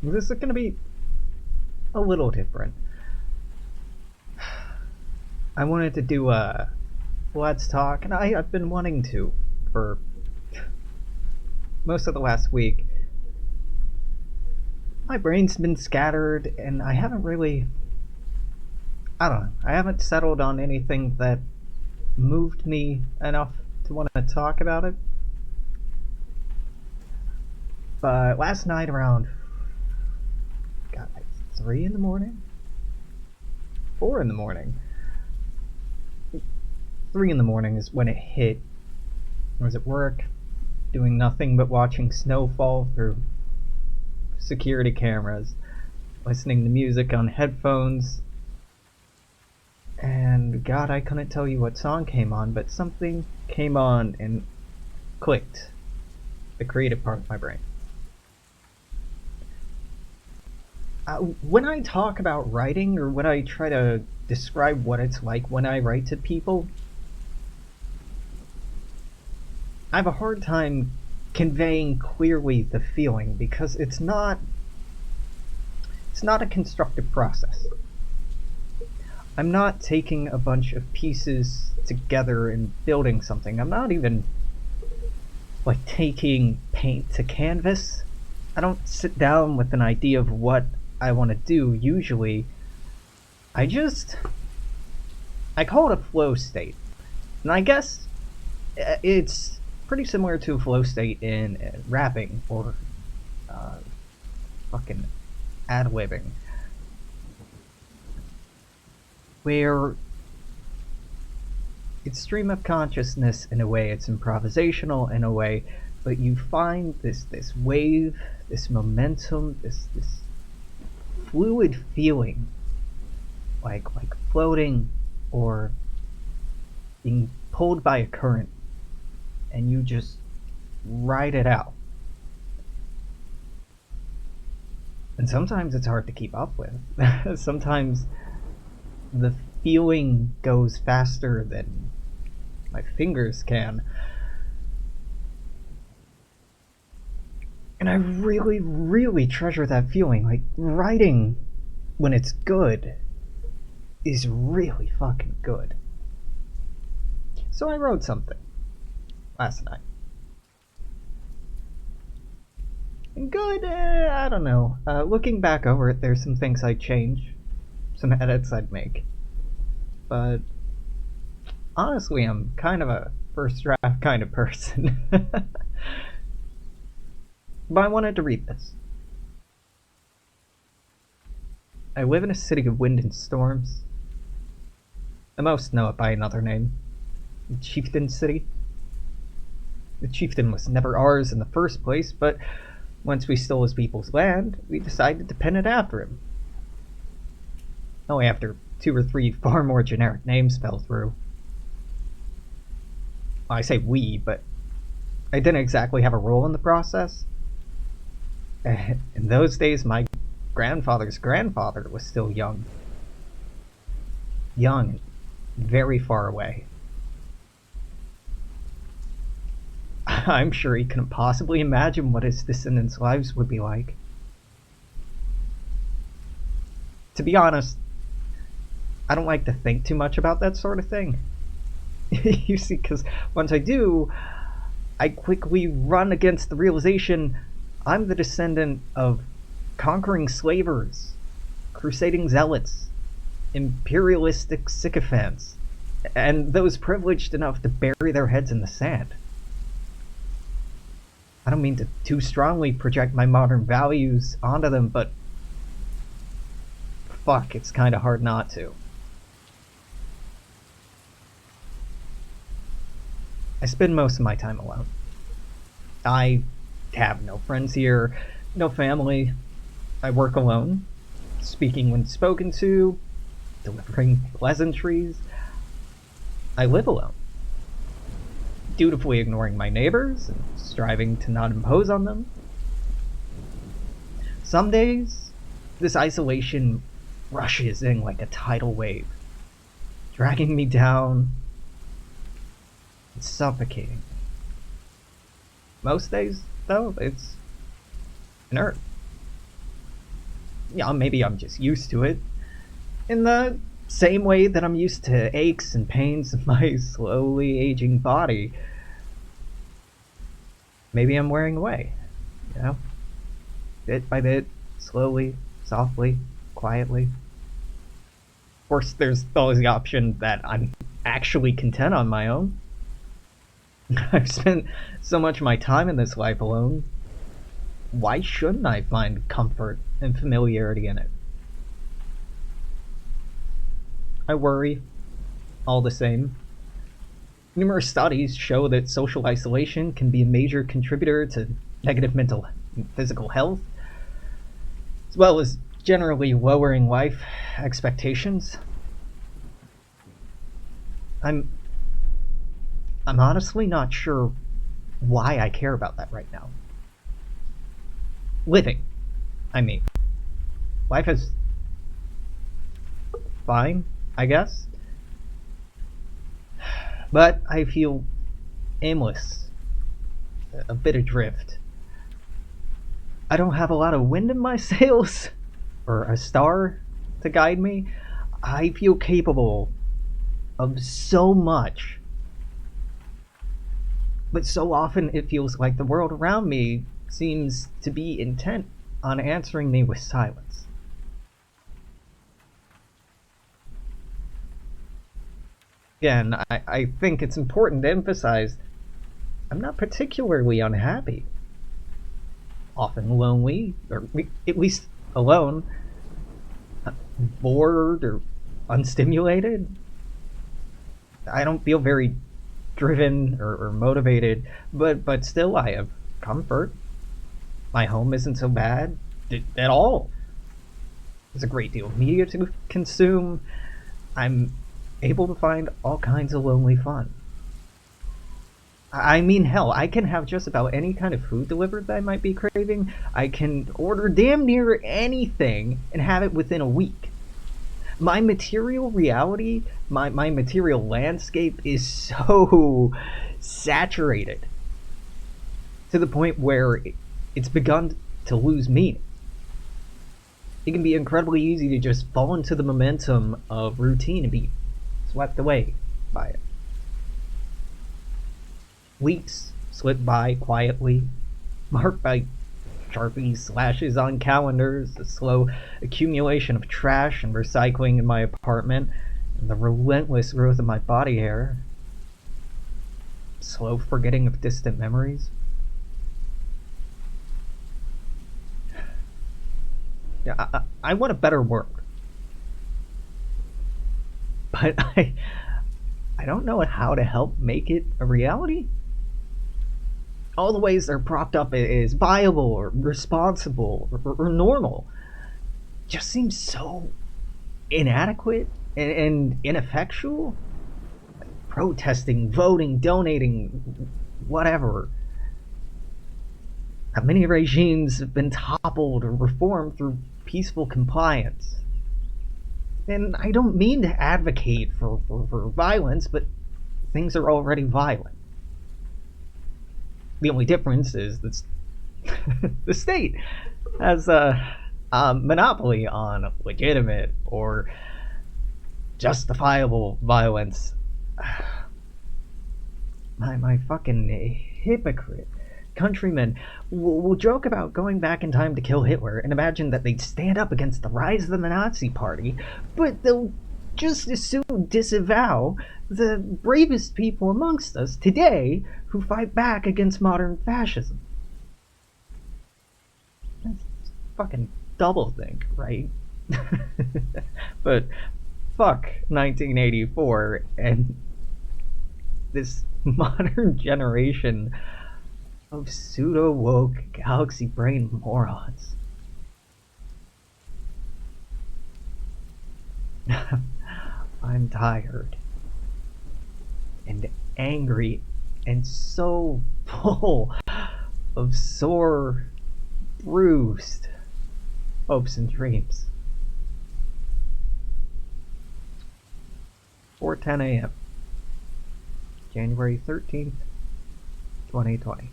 This is gonna be a little different. I wanted to do a Let's Talk, and I've been wanting to for most of the last week. My brain's been scattered, and I haven't really. I don't know. I haven't settled on anything that moved me enough to want to talk about it. But last night around, God, like 3 in the morning? 4 in the morning? 3 in the morning is when it hit. I was at work, doing nothing but watching snow fall through security cameras, listening to music on headphones, and God, I couldn't tell you what song came on, but something came on and clicked the creative part of my brain. When I talk about writing, or when I try to describe what it's like when I write to people, I have a hard time conveying clearly the feeling because it's not a constructive process. I'm not taking a bunch of pieces together and building something. I'm not even like taking paint to canvas. I don't sit down with an idea of what I want to do usually. I just I call it a flow state. And I guess it's pretty similar to a flow state in rapping or uh, fucking ad-libbing, where it's stream of consciousness in a way, it's improvisational in a way, but you find this wave, this momentum, this fluid feeling, like floating or being pulled by a current, and you just ride it out. And sometimes it's hard to keep up with. Sometimes the feeling goes faster than my fingers can. And I really, really treasure that feeling. Like, writing, when it's good, is really fucking good. So I wrote something last night. And good, I don't know. Looking back over it, there's some things I'd change, some edits I'd make. But honestly, I'm kind of a first draft kind of person. But I wanted to read this. I live in a city of wind and storms. The most know it by another name, the Chieftain City. The chieftain was never ours in the first place, but once we stole his people's land, we decided to pen it after him. Only after 2 or 3 far more generic names fell through. Well, I say we, but I didn't exactly have a role in the process. In those days, my grandfather's grandfather was still young. Young and very far away. I'm sure he couldn't possibly imagine what his descendants' lives would be like. To be honest, I don't like to think too much about that sort of thing. You see, because once I do, I quickly run against the realization I'm the descendant of conquering slavers, crusading zealots, imperialistic sycophants, and those privileged enough to bury their heads in the sand. I don't mean to too strongly project my modern values onto them, but fuck, it's kind of hard not to. I spend most of my time alone. I have no friends here, no family. I work alone, speaking when spoken to, delivering pleasantries. I live alone, dutifully ignoring my neighbors and striving to not impose on them. Some days, this isolation rushes in like a tidal wave, dragging me down and suffocating. Most days, though, it's inert. Yeah, maybe I'm just used to it. In the same way that I'm used to aches and pains in my slowly aging body. Maybe I'm wearing away, you know? Bit by bit, slowly, softly, quietly. Of course, there's always the option that I'm actually content on my own. I've spent so much of my time in this life alone. Why shouldn't I find comfort and familiarity in it? I worry, all the same. Numerous studies show that social isolation can be a major contributor to negative mental and physical health, as well as generally lowering life expectations. I'm I'm honestly not sure why I care about that right now. Living, I mean. Life is fine, I guess. But I feel aimless, a bit adrift. I don't have a lot of wind in my sails, or a star to guide me. I feel capable of so much, but so often it feels like the world around me seems to be intent on answering me with silence. Again, I think it's important to emphasize I'm not particularly unhappy. Often lonely, or at least alone, bored, or unstimulated. I don't feel very driven or motivated, but still I have comfort. My home isn't so bad at all. There's a great deal of media to consume. I'm able to find all kinds of lonely fun. I mean, hell, I can have just about any kind of food delivered that I might be craving. I can order damn near anything and have it within a week. My material reality, my material landscape is so saturated to the point where it's begun to lose meaning. It can be incredibly easy to just fall into the momentum of routine and be swept away by it. Weeks slip by quietly, marked by Sharpie slashes on calendars, the slow accumulation of trash and recycling in my apartment, and the relentless growth of my body hair. Slow forgetting of distant memories. Yeah, I want a better world, but I don't know how to help make it a reality. All the ways they're propped up as viable or responsible or normal just seems so inadequate and ineffectual. Protesting, voting, donating, whatever. How many regimes have been toppled or reformed through peaceful compliance? And I don't mean to advocate for violence, but things are already violent. The only difference is that the state has a monopoly on legitimate or justifiable violence. My fucking hypocrite countrymen will joke about going back in time to kill Hitler and imagine that they'd stand up against the rise of the Nazi Party, but they'll just as soon disavow the bravest people amongst us today who fight back against modern fascism. That's fucking doublethink, right? But fuck 1984 and this modern generation of pseudo woke galaxy brain morons. I'm tired and angry and so full of sore, bruised hopes and dreams. 4:10 a.m. January 13th, 2020.